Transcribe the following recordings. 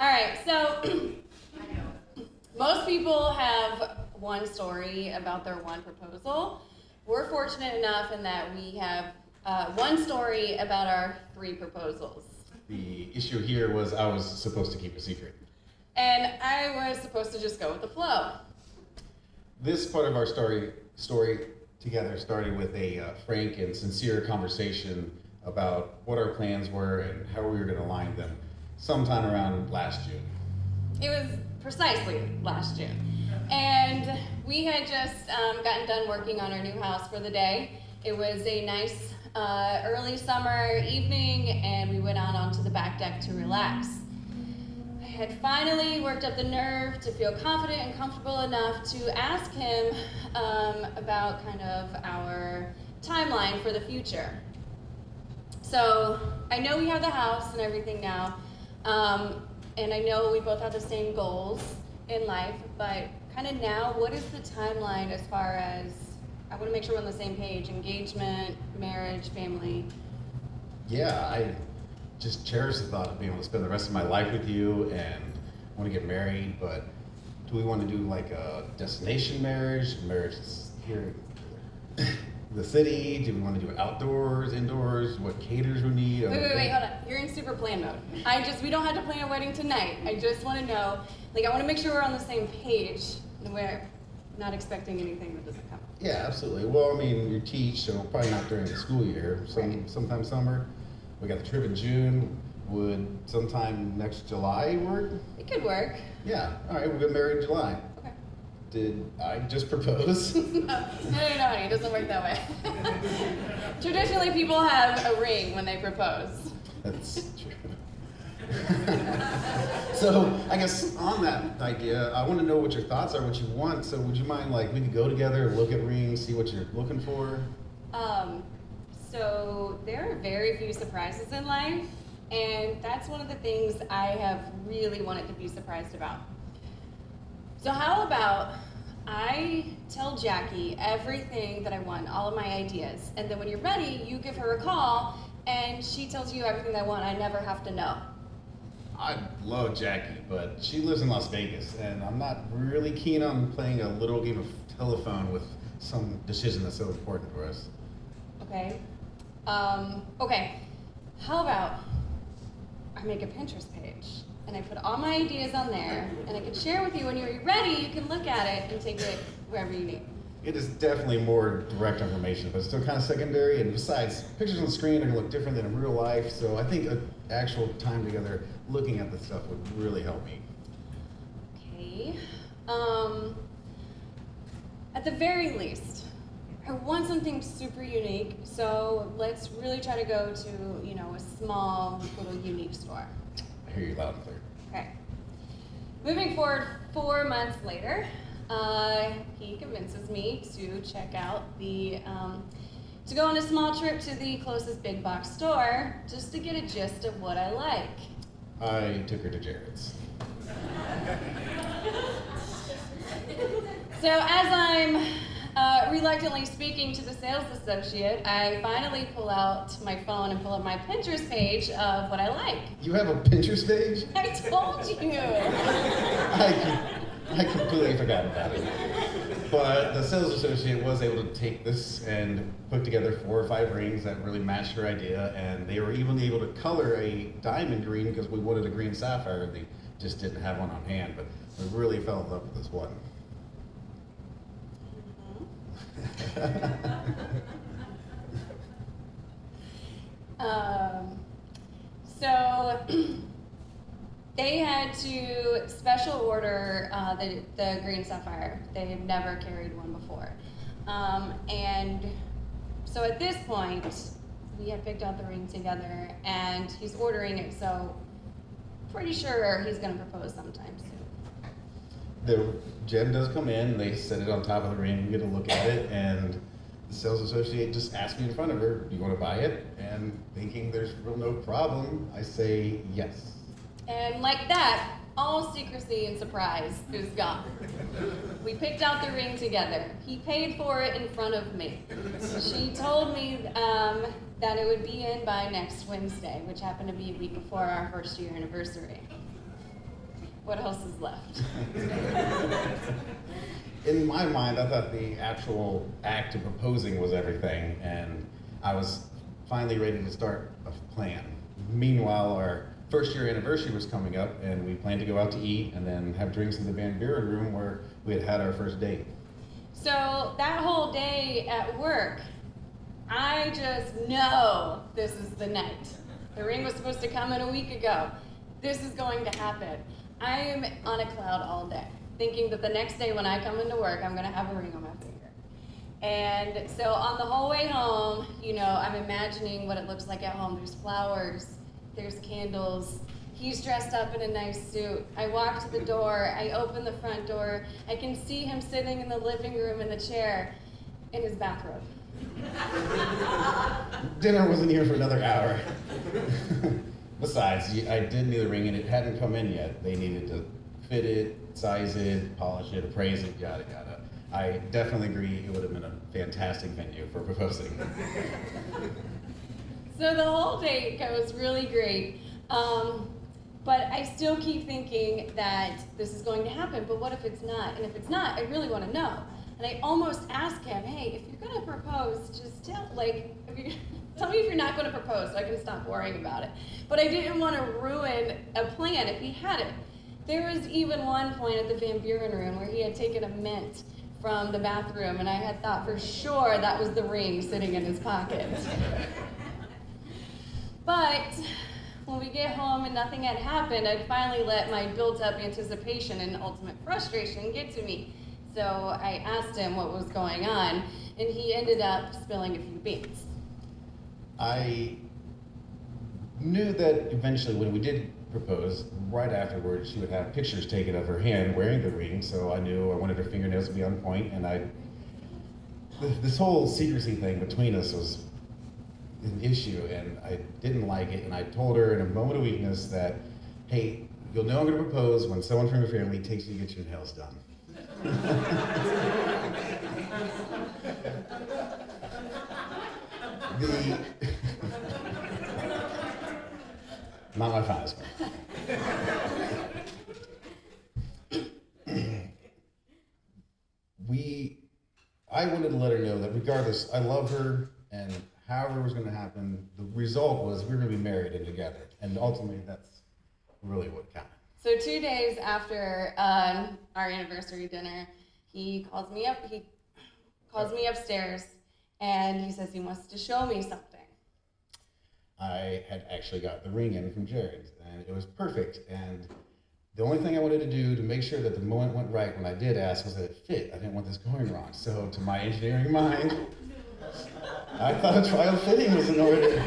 All right, so most people have one story about their one proposal. We're fortunate enough in that we have one story about our 3 proposals. The issue here was I was supposed to keep a secret. And I was supposed to just go with the flow. This part of our story together started with a frank and sincere conversation about what our plans were and how we were going to align them sometime around last June. It was precisely last June. And we had just gotten done working on our new house for the day. It was a nice early summer evening, and we went out onto the back deck to relax. I had finally worked up the nerve to feel confident and comfortable enough to ask him about kind of our timeline for the future. So I know we have the house and everything now, and I know we both have the same goals in life, but kind of now, what is the timeline as far as, I want to make sure we're on the same page, engagement, marriage, family? Yeah, I just cherish the thought of being able to spend the rest of my life with you and want to get married, but do we want to do like a destination marriage here in the city? Do we want to do outdoors, indoors? What caters we need? Wait, hold on. You're in super plan mode. We don't have to plan a wedding tonight. I just want to know, I want to make sure we're on the same page and we're not expecting anything that doesn't come. Yeah, absolutely. Well, I mean, you teach, so probably not during the school year, sometime summer. We got the trip in June. Would sometime next July work? It could work. Yeah, all right, we'll get married in July. Okay. Did I just propose? No, honey, it doesn't work that way. Traditionally, people have a ring when they propose. That's true. So I guess on that idea, I want to know what your thoughts are, what you want. So would you mind, we could go together, look at rings, see what you're looking for? So there are very few surprises in life, and that's one of the things I have really wanted to be surprised about. So how about I tell Jackie everything that I want, all of my ideas, and then when you're ready, you give her a call, and she tells you everything I want. I never have to know. I love Jackie, but she lives in Las Vegas, and I'm not really keen on playing a little game of telephone with some decision that's so important for us. Okay. Okay. How about I make a Pinterest page, and I put all my ideas on there, and I can share with you when you're ready. You can look at it and take it wherever you need. It is definitely more direct information, but it's still kind of secondary. And besides, pictures on the screen are going to look different than in real life. So I think an actual time together looking at the stuff would really help me. Okay. At the very least, I want something super unique. So let's really try to go to, a small, little unique store. I hear you loud and clear. Okay. Moving forward 4 months later, he convinces me to check out to go on a small trip to the closest big box store just to get a gist of what I like. I took her to Jared's. So as I'm reluctantly speaking to the sales associate, I finally pull out my phone and pull up my Pinterest page of what I like. You have a Pinterest page? I told you. I completely forgot about it. But the sales associate was able to take this and put together 4 or 5 rings that really matched her idea, and they were even able to color a diamond green because we wanted a green sapphire. They just didn't have one on hand, but we really fell in love with this one. So they had to special order the green sapphire. They had never carried one before. And so at this point, we had picked out the ring together, and he's ordering it, so pretty sure he's going to propose sometime soon. The gem does come in, they set it on top of the ring, we get a look at it, and the sales associate just asked me in front of her, do you want to buy it? And thinking there's real no problem, I say yes. And like that, all secrecy and surprise is gone. We picked out the ring together. He paid for it in front of me. She told me that it would be in by next Wednesday, which happened to be a week before our first year anniversary. what else is left? In my mind, I thought the actual act of proposing was everything, and I was finally ready to start a plan. Meanwhile, our first year anniversary was coming up, and we planned to go out to eat and then have drinks in the Van Buren room where we had had our first date. So that whole day at work, I just know this is the night. The ring was supposed to come in a week ago. This is going to happen. I am on a cloud all day, thinking that the next day when I come into work, I'm gonna have a ring on my finger. And so on the whole way home, I'm imagining what it looks like at home. There's flowers, there's candles. He's dressed up in a nice suit. I walk to the door, I open the front door. I can see him sitting in the living room in the chair in his bathrobe. Dinner wasn't here for another hour. Besides, I did need the ring and it hadn't come in yet. They needed to fit it, size it, polish it, appraise it, yada yada. I definitely agree it would have been a fantastic venue for proposing. So the whole date goes really great, but I still keep thinking that this is going to happen, but what if it's not? And if it's not, I really want to know. And I almost ask him, hey, if you're going to propose, just tell me if you're not going to propose so I can stop worrying about it. But I didn't want to ruin a plan if he had it. There was even one point at the Van Buren room where he had taken a mint from the bathroom, and I had thought for sure that was the ring sitting in his pocket. But when we get home and nothing had happened, I'd finally let my built-up anticipation and ultimate frustration get to me. So I asked him what was going on, and he ended up spilling a few beans. I knew that eventually when we did propose, right afterwards she would have pictures taken of her hand wearing the ring, so I knew I wanted her fingernails to be on point, and this whole secrecy thing between us was an issue, and I didn't like it, and I told her in a moment of weakness that, hey, you'll know I'm going to propose when someone from your family takes you to get your nails done. Not my finest one. I wanted to let her know that regardless, I love her, and however it was going to happen, the result was we were going to be married and together, and ultimately that's really what counted. So 2 days after our anniversary dinner, he calls me up. He calls me upstairs, and he says he wants to show me something. I had actually got the ring in from Jared, and it was perfect. And the only thing I wanted to do to make sure that the moment went right when I did ask was that it fit. I didn't want this going wrong. So to my engineering mind, I thought a trial fitting was in order.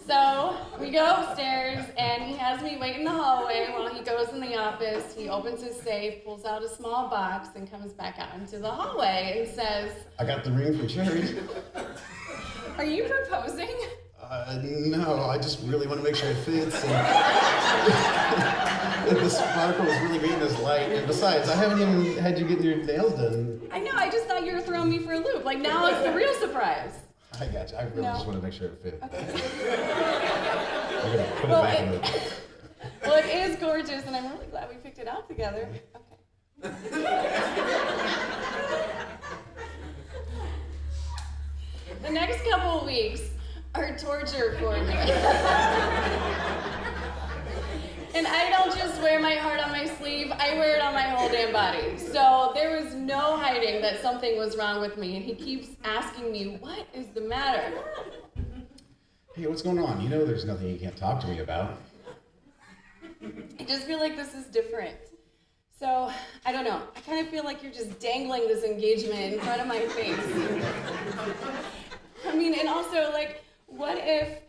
So we go upstairs, and he has me wait in the hallway while he goes in the office. He opens his safe, pulls out a small box, and comes back out into the hallway and says, I got the ring from Jared. "Are you proposing?" No, I just really want to make sure it fits. And the sparkle is really beating this light. And besides, I haven't even had you get your nails done. I know, I just thought you were throwing me for a loop. Like, now it's the real surprise. I got you. I really just want to make sure it fit. Okay. I'm going to put it back in the... Well, it is gorgeous, and I'm really glad we picked it out together. Okay. The next couple of weeks are torture for me. And I don't just wear my heart on my sleeve, I wear it on my whole damn body. So there was no hiding that something was wrong with me, and he keeps asking me, what is the matter? Hey, what's going on? You know there's nothing you can't talk to me about. I just feel like this is different. So, I don't know. I kind of feel like you're just dangling this engagement in front of my face. I mean, and also, like, what if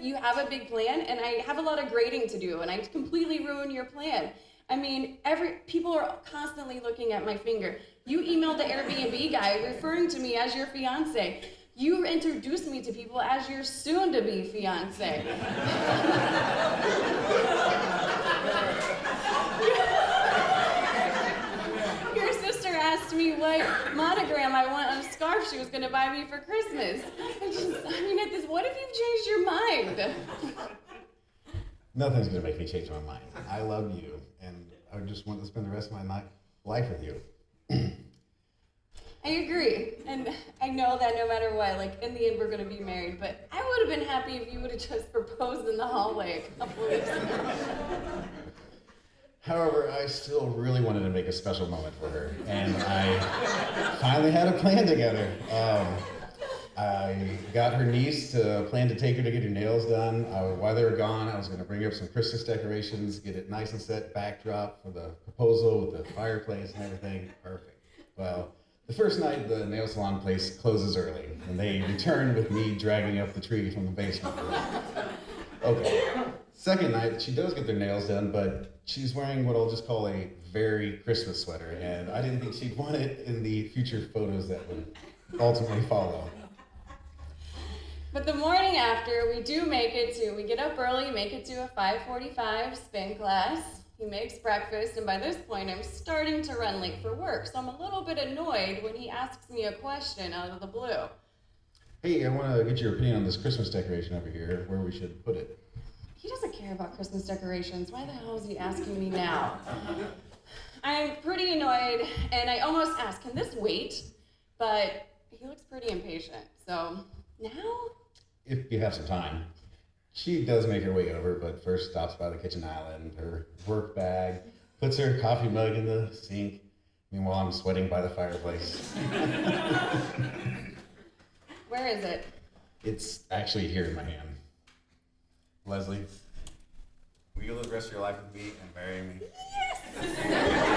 you have a big plan and I have a lot of grading to do and I completely ruin your plan? I mean, people are constantly looking at my finger. You emailed the Airbnb guy referring to me as your fiance. You introduced me to people as your soon-to-be fiance. Your sister asked me what monogram I want on a scarf she was going to buy me for Christmas. what if you've changed your mind? Nothing's gonna make me change my mind. I love you, and I just want to spend the rest of my life with you. I agree, and I know that no matter what, like in the end we're gonna be married, but I would have been happy if you would have just proposed in the hallway a couple of weeks ago. However, I still really wanted to make a special moment for her, and I finally had a plan together. I got her niece to plan to take her to get her nails done. While they were gone, I was going to bring up some Christmas decorations, get it nice and set, backdrop for the proposal with the fireplace and everything. Perfect. Well, the first night, the nail salon place closes early, and they return with me dragging up the tree from the basement. Okay. Second night, she does get their nails done, but she's wearing what I'll just call a very Christmas sweater, and I didn't think she'd want it in the future photos that would ultimately follow. But the morning after, we get up early, make it to a 5:45 spin class. He makes breakfast, and by this point, I'm starting to run late for work, so I'm a little bit annoyed when he asks me a question out of the blue. Hey, I want to get your opinion on this Christmas decoration over here, where we should put it. He doesn't care about Christmas decorations. Why the hell is he asking me now? I'm pretty annoyed, and I almost ask, can this wait? But he looks pretty impatient, so now? If you have some time. She does make her way over, but first stops by the kitchen island, her work bag, puts her coffee mug in the sink. Meanwhile, I'm sweating by the fireplace. Where is it? It's actually here in my hand. Leslie, will you live the rest of your life with me and marry me? Yes!